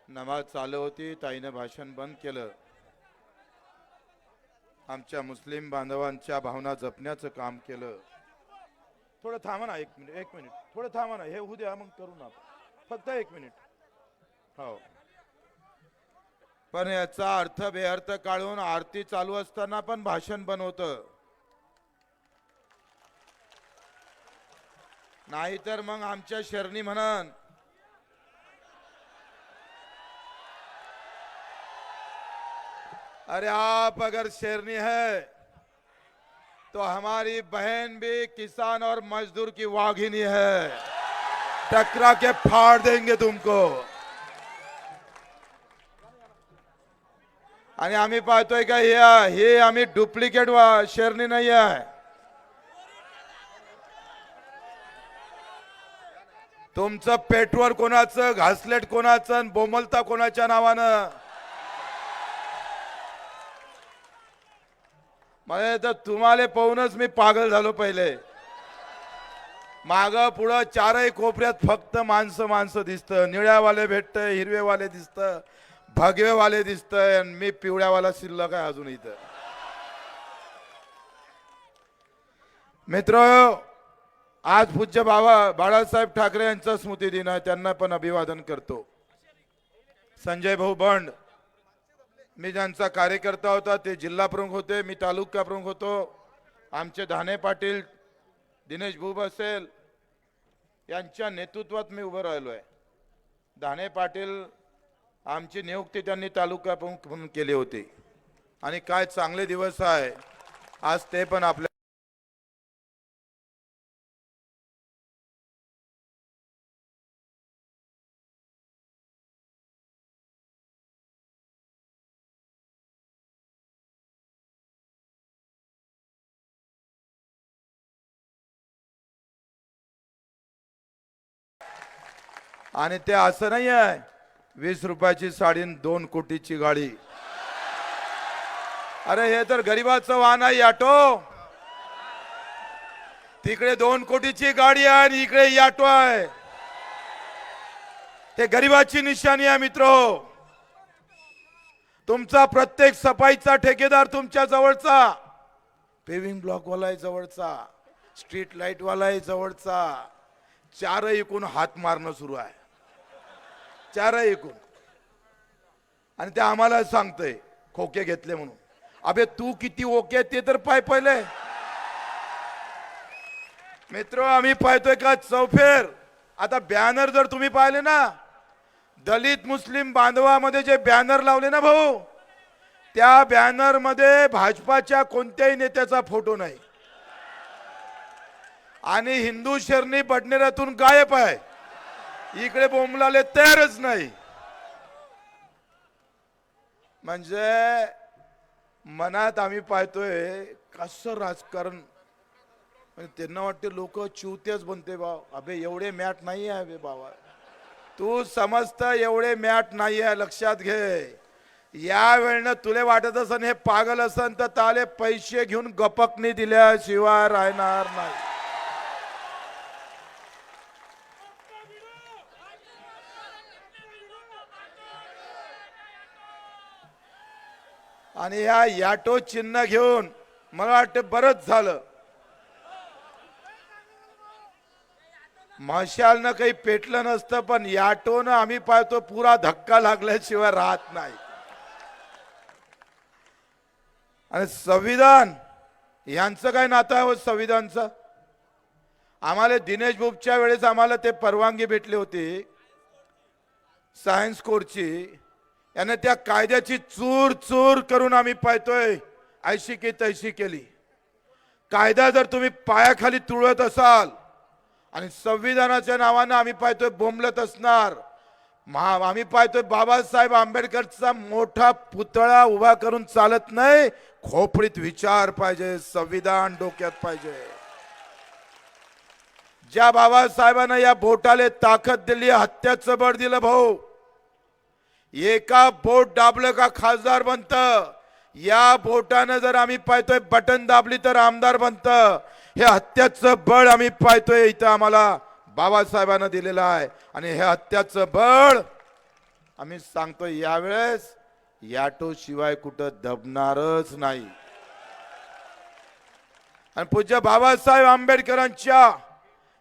नमाज चालू होती, ताईने भाषण बंद केलं. आमच्या मुस्लिम बांधवांच्या भावना जपण्याचं काम केलं. थोडं थांबा ना, एक मिनिट थोडं थांबा ना, हे होऊ द्या मग करू ना. फक्त एक मिनिट. हो, पण याचा अर्थ बेअर्थ काढून आरती चालू असताना पण भाषण बनवतं, नाहीतर मग आमच्या शरणी म्हणन अरे आप अगर शेरनी है तो हमारी बहन भी किसान और मजदूर की वाघिनी है, टकरा के फाड़ देंगे तुमको. आणि आम्ही पाहतोय का हे आम्ही डुप्लिकेट शेरनी नाही आहे. तुमचं पेटवर कोणाचं, घासलेट कोणाचं, बोमलता कोणाच्या नावानं. मला तर तुम्हाला पाहूनच मी पागल झालो. पहिले माग पुढं चारही कोपऱ्यात फक्त माणसं माणसं दिसतं. निळ्यावाले भेटतं, हिरवेवाले दिसतं, भगवेवाले दिसतंय, आणि मी पिवळ्यावाला शिल्लक आहे अजून इथं. मित्र, आज पूज्य बाळासाहेब ठाकरे यांचा स्मृती दिन आहे. त्यांना पण अभिवादन करतो. संजय भाऊ बंड, मी ज्यांचा कार्यकर्ता होता ते जिल्हा प्रमुख होते, मी तालुका प्रमुख होतो. आमचे धाने पाटील, दिनेश भूब असेल, यांच्या नेतृत्वात मी उभं राहिलो आहे. धाने पाटील आमची नियुक्ती त्यांनी तालुका प्रमुख म्हणून केली होती. आणि काय चांगले दिवस आहे आज, ते पण आपल्या आणि ते असं नाही आहे 20 रुपयाची साडी 2 कोटीची गाडी. अरे हे तर गरीबाचं वाहन आहे ऑटो. तिकडे 2 कोटीची गाडी आहे आणि इकडे ऑटो आहे. हे गरीबाची निशाणी आहे मित्रो. तुमचा प्रत्येक सफाईचा ठेकेदार तुमच्या जवळचा, पेविंग ब्लॉक वाला आहे जवळचा, स्ट्रीट लाईट वाला आहे जवळचा. चारही एकूण हात मारणं सुरू आहे, चारही एकूण. आणि ते आम्हाला सांगतंय खोके घेतले म्हणून. अबे तू किती ओके ते तर पाय पहिले. मित्र, आम्ही पाहतोय का चौफेर. आता बॅनर जर तुम्ही पाहिले ना, दलित मुस्लिम बांधवामध्ये जे बॅनर लावले ना भाऊ, त्या बॅनर मध्ये भाजपाच्या कोणत्याही नेत्याचा फोटो नाही. आणि हिंदू शरणी बडनेऱ्यातून गायब आहे. इकडे बोंबलाले तयारच नाही. म्हणजे मनात आम्ही पाहतोय कसं राजकारण. म्हणजे त्यांना वाटते लोक चिवतेच बनते बा. अबे एवढे मॅट नाही आहे बे बाबा. तू समजत एवढे मॅट नाही आहे, लक्षात घे. या वेळेनं तुले वाटत असन हे पागल असन तर त्याले पैसे घेऊन गपकणी दिल्याशिवाय राहणार नाही. आणि या याटो चिन्ह घेऊन मला वाटतं बरंच झालं. मशालनं काही पेटलं नसतं, पण याटोनं आम्ही पाहतो पुरा धक्का लागल्याशिवाय राहत नाही. आणि संविधान यांचं काय नातं आहे संविधानचं. आम्हाला दिनेश बुबच्या वेळेस आम्हाला ते परवानगी भेटली होती सायन्स कोर्सची. याने त्या कायद्याची चूर चूर करून आम्ही पाहतोय ऐशी की तैशी केली. कायदा जर तुम्ही पायाखाली तुळत असाल आणि संविधानाच्या नावानं आम्ही पाहतोय बोंबलत असणार. आम्ही पाहतोय बाबासाहेब आंबेडकरचा मोठा पुतळा उभा करून चालत नाही. खोपडीत विचार पाहिजे, संविधान डोक्यात पाहिजे. ज्या बाबासाहेबांना या बोटाले ताकद दिली, हत्याचं बळ दिलं भाऊ. एका बोट दाबलं का खासदार बनतं. या बोटानं जर आम्ही पाहतोय बटन दाबली तर आमदार बनतं. हे हत्याचं बळ आम्ही पाहतोय इथं आम्हाला बाबासाहेबांना दिलेलं आहे. आणि हे हत्याचं बळ आम्ही सांगतो यावेळेस याटो शिवाय कुठं दबणारच नाही. आणि पूज्य बाबासाहेब आंबेडकरांच्या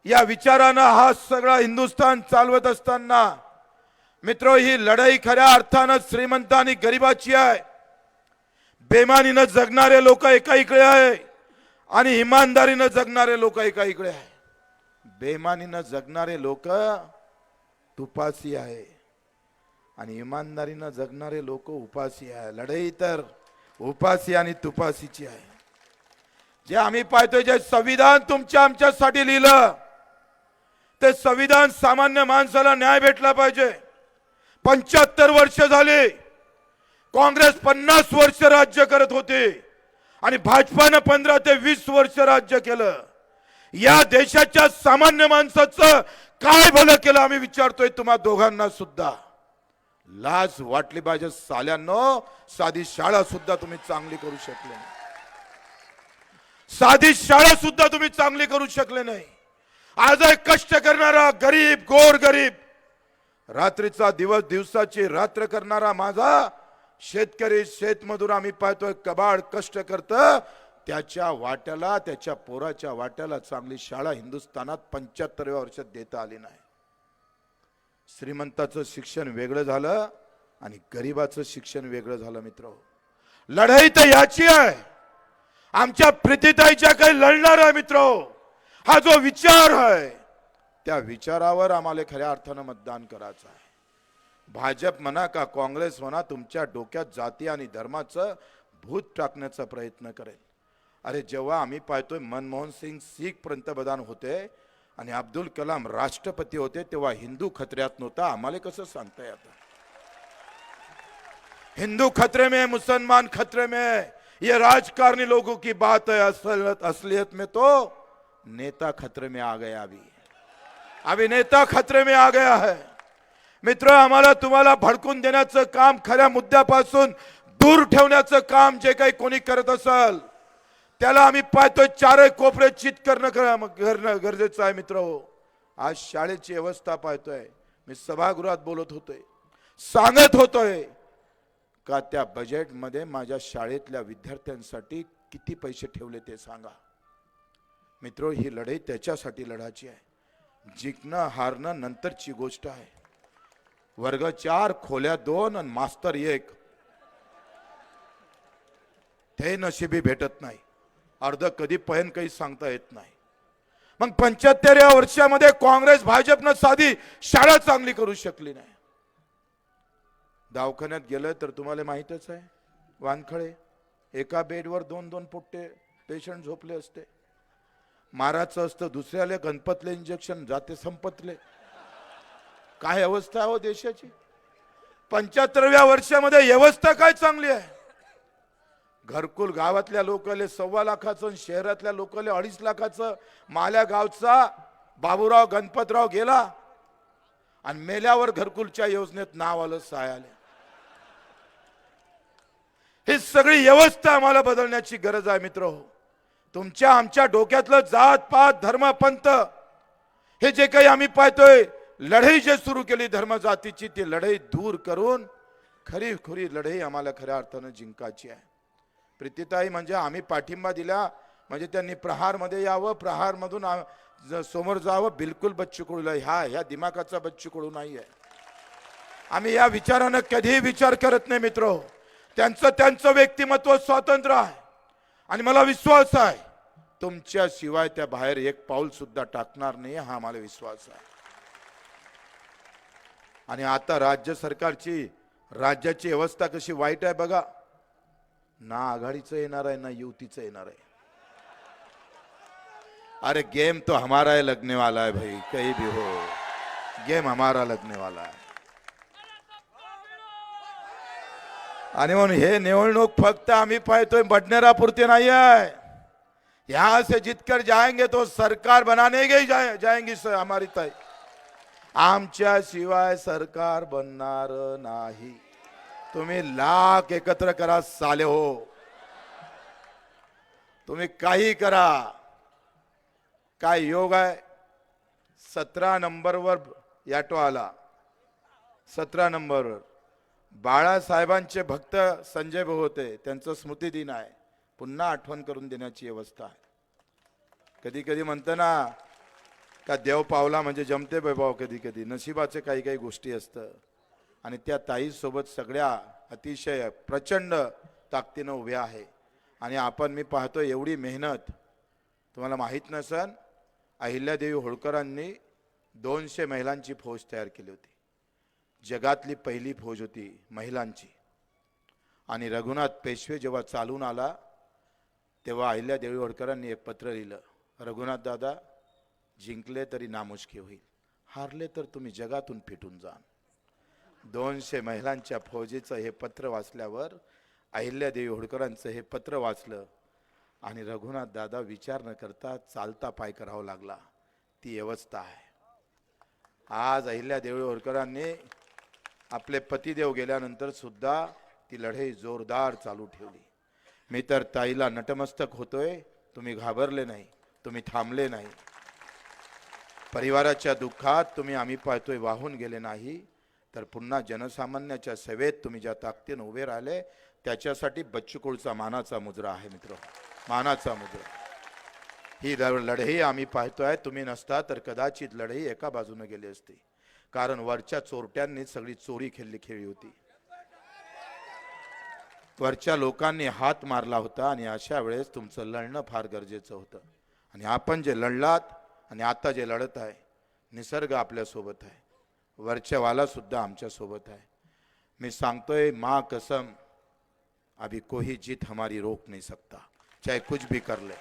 या विचारानं हा सगळा हिंदुस्थान चालवत असताना मित्रो, ही लढाई खऱ्या अर्थानं श्रीमंत आणि गरिबाची आहे. बेमानीनं जगणारे लोक एका इकडे आहे आणि इमानदारीनं जगणारे लोक एका इकडे आहे. बेमानीनं जगणारे लोक तुपासी आहे आणि इमानदारीनं जगणारे लोक उपासी आहे. लढाई तर उपासी आणि तुपासीची आहे. जे आम्ही पाहतोय, जे संविधान तुमच्या आमच्यासाठी लिहिलं, ते संविधान सामान्य माणसाला न्याय भेटला पाहिजे. 75 वर्ष झाले, काँग्रेस 50 वर्ष राज्य करत होते आणि भाजपानं 15 ते 20 वर्ष राज्य केलं. या देशाच्या सामान्य माणसाचं काय भलं केलं आम्ही विचारतोय तुम्हा दोघांना सुद्धा. लाज वाटली पाहिजे साल्यांनो. साधी शाळा सुद्धा तुम्ही चांगली करू शकले नाही. साधी शाळा सुद्धा तुम्ही चांगली करू शकले नाही. आज एक कष्ट करणारा गरीब, गोर गरीब, रात्रीचा दिवस दिवसाची रात्र करणारा माझा शेतकरी, शेतमजूर आम्ही पाहतोय कबाड कष्ट करत, त्याच्या वाट्याला, त्याच्या पोराच्या वाट्याला चांगली शाळा हिंदुस्थानात 75व्या वर्षात देता आली नाही. श्रीमंताचं शिक्षण वेगळं झालं आणि गरीबाचं शिक्षण वेगळं झालं. मित्र, लढाई तर याची आहे. आमच्या प्रीतीताईच्या काही लढणार आहे. मित्र, हा जो विचार आहे त्या विचारावर आम्हाला खऱ्या अर्थानं मतदान करायचं आहे. भाजप म्हणा का काँग्रेस म्हणा, तुमच्या डोक्यात जाती आणि धर्माचं भूत टाकण्याचा प्रयत्न करेल. अरे, जेव्हा आम्ही पाहतोय मनमोहन सिंग शीख पंतप्रधान होते आणि अब्दुल कलाम राष्ट्रपती होते, तेव्हा हिंदू खतऱ्यात नव्हता. आम्हाला कसं सांगताय आता? हिंदू खतरे में, मुसलमान खतरे में, ये राजकारणी लोगों की बात है. असलियत में तो नेता खतरे में आ गया. अभी नेता खतरे में आ गया है. मित्र, आम्हाला तुम्हाला भडकून देण्याचं काम, खऱ्या मुद्द्यापासून दूर ठेवण्याचं काम जे काही कोणी करत असेल त्याला आम्ही पाहतोय चारही कोपरे चित करणं गरजेचं आहे. मित्र, आज शाळेची व्यवस्था पाहतोय. मी सभागृहात बोलत होतोय, सांगत होतोय का त्या बजेटमध्ये माझ्या शाळेतल्या विद्यार्थ्यांसाठी किती पैसे ठेवले ते सांगा. मित्र, ही लढाई त्याच्यासाठी लढायची आहे. जिंकणं हारणं नंतरची गोष्ट आहे. वर्ग 4, खोल्या 2 आणि मास्तर 1 ते नशिबी भेटत नाही. अर्ध कधी पहिन काही सांगता येत नाही. मग 75व्या वर्षामध्ये काँग्रेस भाजपनं साधी शाळा चांगली करू शकली नाही. दवाखान्यात गेलं तर तुम्हाला माहितच आहे, वानखळे एका बेडवर 2-2 पोट्टे पेशंट झोपले असते. माराचं असतं दुसऱ्याला, गणपतले इंजेक्शन जाते संपतले. काय अवस्था आहे हो देशाची. 75व्या वर्षामध्ये व्यवस्था काय चांगली आहे. घरकुल गावातल्या लोकांले 1.25 लाखाचं, शहरातल्या लोकांले 2.5 लाखाचं. माल्या गावचा बाबूराव गणपतराव गेला आणि मेल्यावर घरकुलच्या योजनेत नाव आलं सहाय्याला. ही सगळी व्यवस्था आम्हाला बदलण्याची गरज आहे. मित्र, तुमच्या आमच्या डोक्यातलं जात पात धर्म पंथ हे जे काही आम्ही पाहतोय, लढाई जे सुरू केली धर्म जातीची, ती लढाई दूर करून खरी खुरी लढाई आम्हाला खऱ्या अर्थानं जिंकायची आहे. प्रीतीताई म्हणजे आम्ही पाठिंबा दिला म्हणजे त्यांनी प्रहारमध्ये यावं, प्रहारमधून समोर जावं. बिलकुल बच्चू कडूला ह्या दिमागाचा बच्चू कडू नाही आहे. आम्ही या विचारानं कधीही विचार करत नाही. मित्र, त्यांचं व्यक्तिमत्व स्वतंत्र आहे आणि मला विश्वास आहे तुमच्या शिवाय त्या बाहेर एक पाऊल सुद्धा टाकणार नाही, हा आम्हाला विश्वास आहे. आणि आता राज्य सरकारची, राज्याची व्यवस्था कशी वाईट आहे बघा. ना आघाडीचं येणार आहे ना युतीचं येणार आहे. अरे, गेम तो हमारा है, लगने वाला है भाई. कहीं भी हो, गेम हमारा लगने वाला है. आणि म्हणून हे निवडणूक फक्त आम्ही पाहतोय बडनेरापुरती नाही आहे. यहां से जीतकर जाएंगे तो सरकार बनाने के जाएंगी हमारी ताई. आमच्या शिवाय सरकार बनणार नाही. तुम्ही लाख एकत्र करा साले हो, तुम्ही काही करा. काय योग आहे. 17 नंबरवर याटो आला. 17 नंबरवर बाळासाहेबांचे भक्त संजय भाऊ होते, त्यांचं स्मृतिदिन आहे. पुन्हा आठवण करून देण्याची व्यवस्था आहे. कधी कधी म्हणतं ना का देव पावला म्हणजे जमते भाऊ, कधी कधी नशिबाचे काही काही गोष्टी असतं. आणि त्या ताईसोबत सगळ्या अतिशय प्रचंड ताकदीनं उभ्या आहे. आणि आपण मी पाहतो एवढी मेहनत, तुम्हाला माहीत नसन, अहिल्यादेवी होळकरांनी 200 महिलांची फौज तयार केली होती. जगातली पहिली फौज होती महिलांची. आणि रघुनाथ पेशवे जेव्हा चालून आला तेव्हा अहिल्यादेवी होळकरांनी एक पत्र लिहिलं, रघुनाथ दादा, जिंकले तरी नामुष्की होईल, हारले तर तुम्ही जगातून फिटून जाल. 200 महिलांच्या फौजेचं हे पत्र वाचल्यावर अहिल्यादेवी होळकरांचं हे पत्र वाचलं आणि रघुनाथ दादा विचार न करता चालता पाय करावा लागला. ती अवस्था आहे आज. अहिल्यादेवी होळकरांनी आपले पतिदेव गेल्यानंतर सुद्धा ती लढाई जोरदार चालू ठेवली. मी तर ताईला नतमस्तक होतोय, तुम्ही घाबरले नाही, तुम्ही थांबले नाही. परिवाराच्या दुःखात तुम्ही आम्ही पाहतोय वाहून गेले नाही, तर पुन्हा जनसामान्याच्या सेवेत तुम्ही ज्या ताकदीने उभे राहिले त्याच्यासाठी बच्चू कडूचा मानाचा मुजरा आहे मित्र, मानाचा मुजरा. ही लढाई आम्ही पाहतोय, तुम्ही नसता तर कदाचित लढाई एका बाजूने गेली असती. कारण वरच्या चोरट्यांनी सगळी चोरी खेळली होती, वरच्या लोकांनी हात मारला होता. आणि अशा वेळेस तुमचं लढणं फार गरजेचं होतं. आणि आपण जे लढलात आणि आता जे लढत आहे, निसर्ग आपल्या सोबत आहे, वरच्या वाला सुद्धा आमच्या सोबत आहे. मी सांगतोय माँ कसम, अभी कोई जीत हमारी रोक नहीं सकता, चाहे कुछ भी कर ले,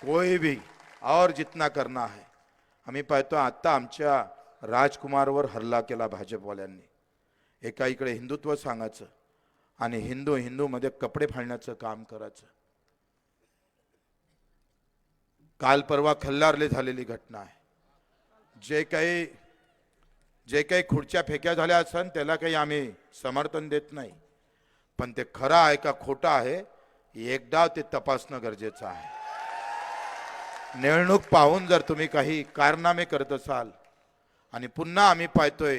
कोई भी, और जितना करना है. आम्ही पाहतो आता आमच्या राजकुमारवर हल्ला केला भाजपवाल्यांनी. एका इकडे हिंदुत्व सांगायचं आणि हिंदू मध्ये कपडे फाडण्याचं काम करायचं. काल परवा खल्लारले झालेली घटना आहे. जे काही खुर्च्या फेक्या झाल्या असन त्याला काही आम्ही समर्थन देत नाही, पण ते खरं आहे का खोटं आहे एकदा ते तपासणं गरजेचं आहे. निवडणूक पाहून जर तुम्ही काही कारनामे करत असाल आणि पुन्हा आम्ही पाहतोय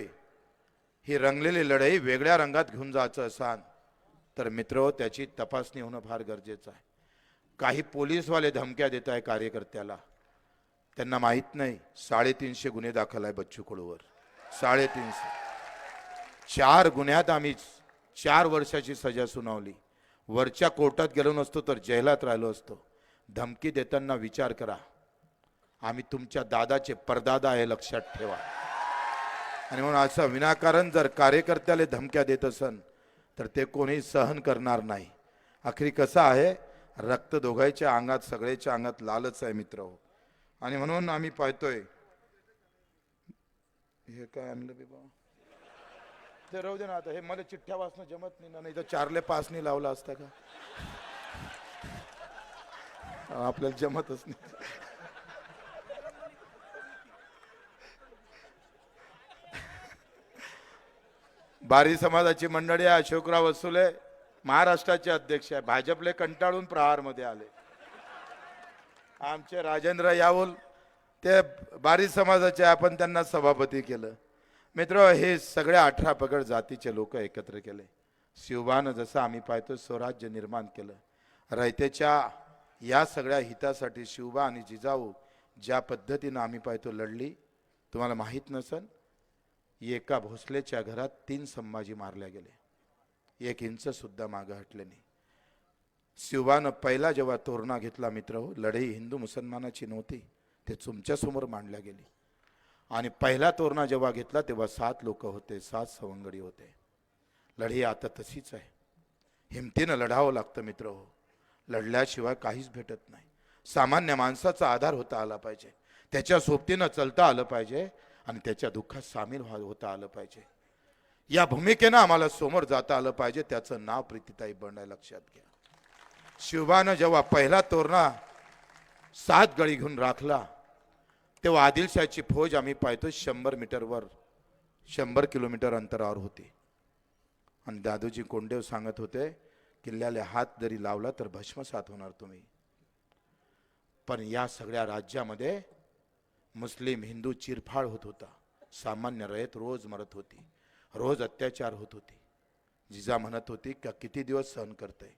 ही रंगलेली लढाई वेगळ्या रंगात घेऊन जायचं असाल तर मित्र त्याची तपासणी होणं फार गरजेचं आहे. काही पोलीसवाले धमक्या देत आहे कार्यकर्त्याला, त्यांना माहित नाही 350 गुन्हे दाखल आहे बच्चू कडूवर. 350. 4 गुन्ह्यात आम्ही 4 वर्षाची सजा सुनावली. वरच्या कोर्टात गेलो नसतो तर जेलात राहिलो असतो. धमकी देताना विचार करा, आम्ही तुमच्या दादाचे परदादा आहे लक्षात ठेवा. आणि म्हणून असं विनाकारण जर कार्यकर्त्याला धमक्या देत असन तर ते कोणी सहन करणार नाही. आखरी कसं आहे, रक्त दोघांच्या अंगात सगळ्याच्या अंगात लालच आहे मित्र. आणि म्हणून आम्ही पाहतोय हे काय आणलं बे बाबा, ते राहू दे ना आता. हे मला चिठ्ठ्या वाचणं जमत नाही ना, नाही तर 4 ले 5 नाही लावला असता का, आपल्याला जमतच नाही. बारी समाजाची मंडळी अशोकराव वसुले महाराष्ट्राचे अध्यक्ष आहे, भाजपले कंटाळून प्रहारमध्ये आले. आमचे राजेंद्र यावल ते बारी समाजाचे, आपण त्यांना सभापती केलं. मित्र हे सगळ्या 18 पगड जातीचे लोक एकत्र केले. शिवबानं जसं आम्ही पाहतो स्वराज्य निर्माण केलं, रयतेच्या या सगळ्या हितासाठी शिवबा आणि जिजाऊ ज्या पद्धतीनं आम्ही पाहतो लढली, तुम्हाला माहीत नसन एका भोसलेच्या घरात 3 संभाजी मारल्या गेले, 1 इंच सुद्धा मागं हटले नाही. शिवबानं पहिला जेव्हा तोरणा घेतला मित्र, लढाई हिंदू मुसलमानाची नव्हती, ते तुमच्या समोर मांडल्या गेली. आणि पहिला तोरणा जेव्हा घेतला तेव्हा 7 लोक होते, 7 सवंगडी होते. लढाई आता तशीच आहे, हिमतीनं लढावं लागतं मित्र. लढल्याशिवाय काहीच भेटत नाही. सामान्य माणसाचा आधार होता आला पाहिजे, त्याच्या सोबतीनं चलता आलं पाहिजे आणि त्याच्या दुःखात सामील होता आलं पाहिजे. या भूमिकेनं आम्हाला समोर जाता आलं पाहिजे. त्याचं नाव प्रीतीताई बंड आहे, लक्षात घ्या. शिवबानं जेव्हा पहिला तोरणा 7 गडी घेऊन राखला तेव्हा आदिलशाची फौज आम्ही पाहतो 100 मीटरवर 100 किलोमीटर अंतरावर होती. आणि दादोजी कोंडेव सांगत होते, किल्ल्याला हात जरी लावला तर भस्मसात होणार तुम्ही. पण या सगळ्या राज्यामध्ये मुस्लिम हिंदू चिरफाड होत होता, सामान्य रयत रोज मरत होती. रोज अत्याचार होत होते. जिजा म्हणत होती का किती दिवस सहन करते.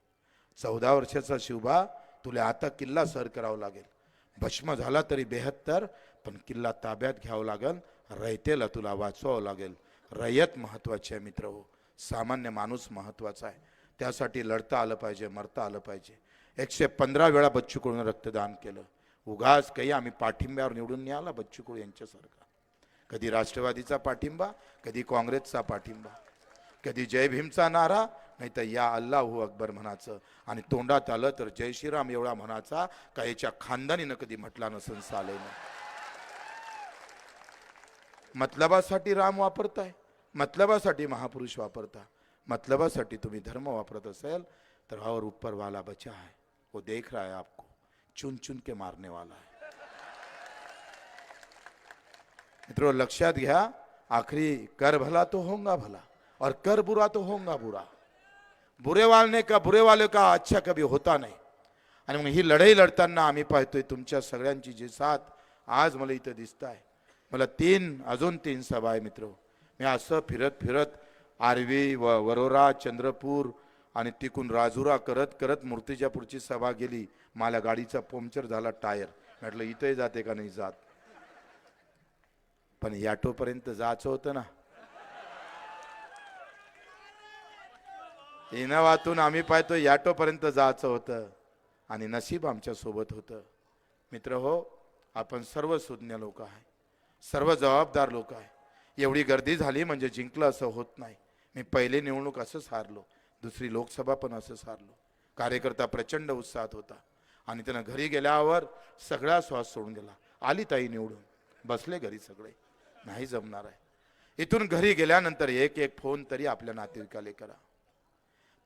14 वर्षाचा शिवबा, तुला आता किल्ला सर करावा लागेल. भस्म झाला तरी 72, पण किल्ला ताब्यात घ्यावं लागेल. रयतेला तुला वाचवावं लागेल. रयत महत्वाची आहे मित्र हो, सामान्य माणूस महत्वाचा आहे. त्यासाठी लढता आलं पाहिजे, मरता आलं पाहिजे. 115 वेळा बच्चू कडून रक्तदान केलं. उगाच काही आम्ही पाठिंब्यावर निवडून नाही आला बच्चू कडू यांच्यासारखा. कधी राष्ट्रवादीचा पाठिंबा, कधी काँग्रेसचा पाठिंबा, कधी जय भीमचा नारा, नाही तर या अल्लाहू अकबर म्हणायचं. आणि तोंडात आलं तर जय श्रीराम एवढा म्हणायचा. का याच्या खानदानीनं कधी म्हटला नसन सालेनं. मतलबासाठी राम वापरताय, मतलबासाठी महापुरुष वापरता, मतलबासाठी तुम्ही धर्म वापरत असेल तर और ऊपर वाला बचा है, वो देख रहा है आपको, चुन चुन के मारने वाला है. मित्रों लक्षात घ्या, आखिरी कर भला तो होगा भला और कर बुरा तो होगा बुरा. बुरे वाले का अच्छा कभी होता नाही. आणि मग ही लढाई लढताना आम्ही पाहतोय तुमच्या सगळ्यांची जी साथ आज मला इथं दिसत आहे. मला अजून तीन सभा आहे मित्र. मी असं फिरत फिरत आर्वी वरोरा चंद्रपूर आणि तिकून राजुरा करत करत मूर्तिजापूरची सभा गेली. मला गाडीचा पंक्चर झाला टायर. म्हटलं इथंही जाते का नाही जात, पण याटोपर्यंत जायचं होतं ना. इनवातून आम्ही पाहतो याटोपर्यंत जायचं होतं आणि नशीब आमच्या सोबत होतं. मित्र हो, आपण सर्व सुज्ञ लोक आहे, सर्व जबाबदार लोक आहे. एवढी गर्दी झाली म्हणजे जिंकलं असं होत नाही. मी पहिले निवडणूक असंच हारलो, दुसरी लोकसभा पण असंच हारलो. कार्यकर्ता प्रचंड उत्साहात होता आणि त्यानं घरी गेल्यावर सगळा श्वास सोडून गेला. आली ताई निवडून, बसले घरी सगळे, नाही जमणार आहे. इथून घरी गेल्यानंतर एक एक फोन तरी आपल्या नातेवाईकाला करा.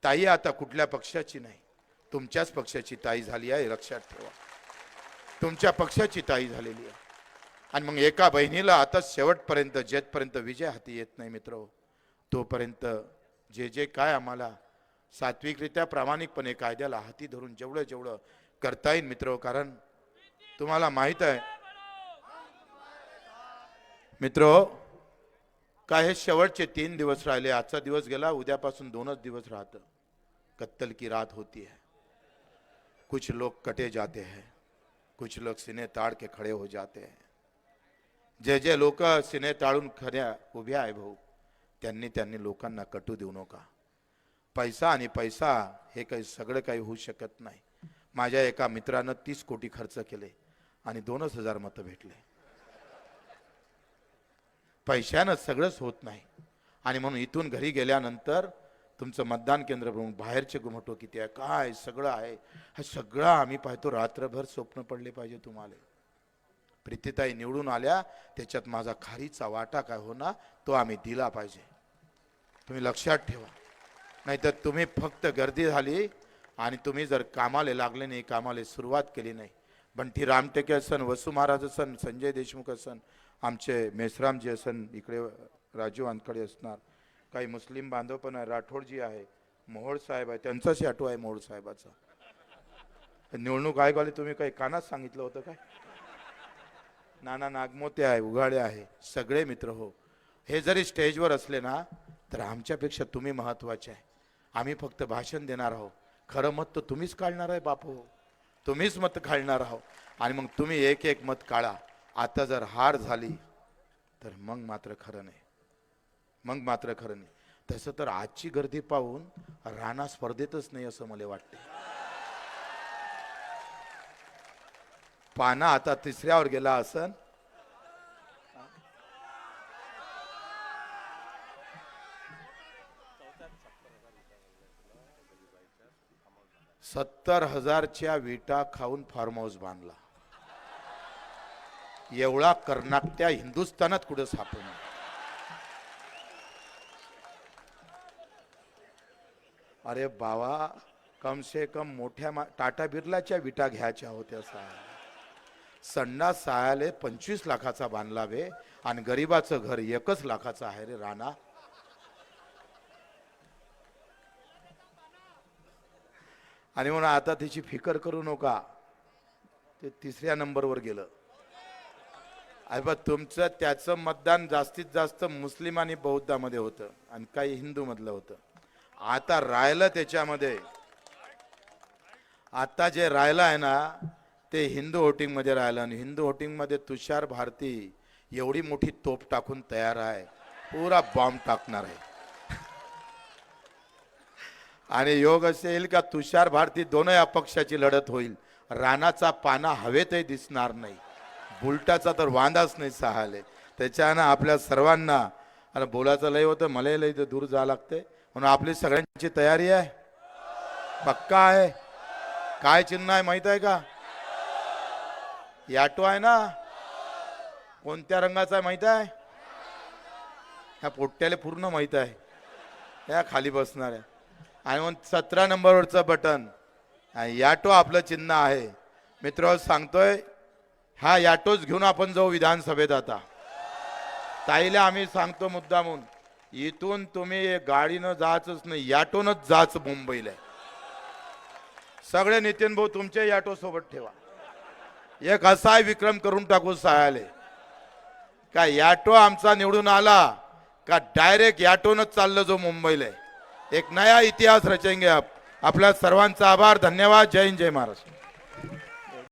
ताई आता कुठल्या पक्षाची नाही, तुमच्याच पक्षाची ताई झाली आहे, लक्षात ठेवा. तुमच्या पक्षाची ताई झालेली आहे. आणि मग एका बहिणीला आता शेवटपर्यंत जेथपर्यंत विजय हाती येत नाही मित्र, तोपर्यंत जे जे काय आम्हाला सात्विकरित्या प्रामाणिकपणे कायद्याला हाती धरून जेवढं जेवढं करता येईल मित्र. कारण तुम्हाला माहित आहे मित्र, काय हे शेवटचे 3 दिवस राहिले. आजचा दिवस गेला, उद्यापासून 2च दिवस राहतं. कत्तल की रात होती है. कुछ लोग कटे जाते हैं, कुछ लोग सीने ताड़ के खड़े हो जाते हैं. जे जे लोक सीने ताळून खऱ्या उभ्या आहे भाऊ, त्यांनी त्यांनी लोकांना कटू देऊ नका. पैसा आणि पैसा हे काही सगळं काही होऊ शकत नाही. माझ्या एका मित्रानं 30 कोटी खर्च केले आणि 2,000 मतं भेटले. पैशानं सगळंच होत नाही. आणि म्हणून इथून घरी गेल्यानंतर तुमचं मतदान केंद्र बघून बाहेरचे गुमटो किती आहे, काय सगळं आहे, हा सगळं आम्ही पाहतो. रात्रभर स्वप्न पडले पाहिजे तुम्हाला. प्रीतीताई निवडून आल्या, त्याच्यात माझा खारीचा वाटा काय होणार तो आम्ही दिला पाहिजे. तुम्ही लक्षात ठेवा. नाहीतर तुम्ही फक्त गर्दी झाली आणि तुम्ही जर कामाला लागले नाही, कामाला सुरुवात केली नाही. बंटी रामटेके असन, वसू महाराज असन, संजय देशमुख असन, आमचे मेसरामजी असन, इकडे राजू वानकडे असणार, काही मुस्लिम बांधव पण आहे, राठोडजी आहे, मोहोळ साहेब आहे, त्यांचाच ऑटो आहे मोहोळ साहेबाचा. निवडणूक आयोगाला तुम्ही काही कानात सांगितलं होतं काय? नाना नागमोते आहे, उघाडे आहे, सगळे मित्र हो. हे जरी स्टेजवर असले ना तर आमच्यापेक्षा तुम्ही महत्वाचे आहे. आम्ही फक्त भाषण देणार आहोत. खरं मत तर तुम्हीच काढणार आहे बापू, तुम्हीच मत काढणार आहोत. आणि मग तुम्ही एक एक मत काढा. आता जर हार झाली तर मग मात्र खरं नाही, मग मात्र खरं नाही. तसं तर आजची गर्दी पाहून राणा स्पर्धेतच नाही असं मला वाटते. पाना आता तिसऱ्यावर गेला असन. $70,000च्या विटा खाऊन फार्म हाऊस बांधला. एवढा कर्नाटक हिंदुस्थानात कुठं सापडणार. अरे बाबा, कम से कम मोठ्या टाटा बिर्लाच्या विटा घ्यायच्या होत्या. संडास सायाले 25 लाखाचा बांधला वे आणि गरीबाचं घर 1 लाखाचं आहे रे राणा. आणि म्हणून आता तिची फिकर करू नका, ते 3ऱ्या नंबरवर गेलं. अरे बा तुमचं त्याचं मतदान जास्तीत जास्त मुस्लिम आणि बौद्धामध्ये होतं आणि काही हिंदू मधलं होतं. आता राहिलं त्याच्यामध्ये, आता जे राहिलं आहे ना ते हिंदू वोटिंग मध्ये राहिलं आणि हिंदू वोटिंग मध्ये तुषार भारती एवढी मोठी तोप टाकून तयार आहे, पुरा बॉम्ब टाकणार आहे. आणि योग असे येईल का तुषार भारती दोनही अपक्षाची लढत होईल. रानाचा पाना हवेतही दिसणार नाही, बुलटाचा तर वांदाच नाही सहाले. त्याच्यानं आपल्या सर्वांना आणि बोलायचं लय होतं, मलाही लय दूर जावं लागते म्हणून आपली सगळ्यांची तयारी आहे, पक्का आहे. काय चिन्ह आहे माहित आहे का? याटो आहे ना, कोणत्या रंगाचा आहे माहित आहे? ह्या पोट्ट्याला पूर्ण माहित आहे, या खाली बसणार आहे. आणि मग 17 नंबरवरचं बटन याटो आपलं चिन्ह आहे. मित्र सांगतोय हा याटोच घेऊन आपण जाऊ विधानसभेत. आता ताईला आम्ही सांगतो मुद्दामून, इथून तुम्ही गाडीनं जायचंच नाही, याटोनच जाच मुंबईला. सगळे नितीन भाऊ तुमचे याटो सोबत ठेवा, एक असाय विक्रम करून टाकू सहायले का याटो आमचा निवडून आला का डायरेक्ट याटोनच चाललं जो मुंबईला. एक नया इतिहास रचेंगे आप. आपल्या सर्वांचा आभार, धन्यवाद. जय हिंद, जय महाराष्ट्र.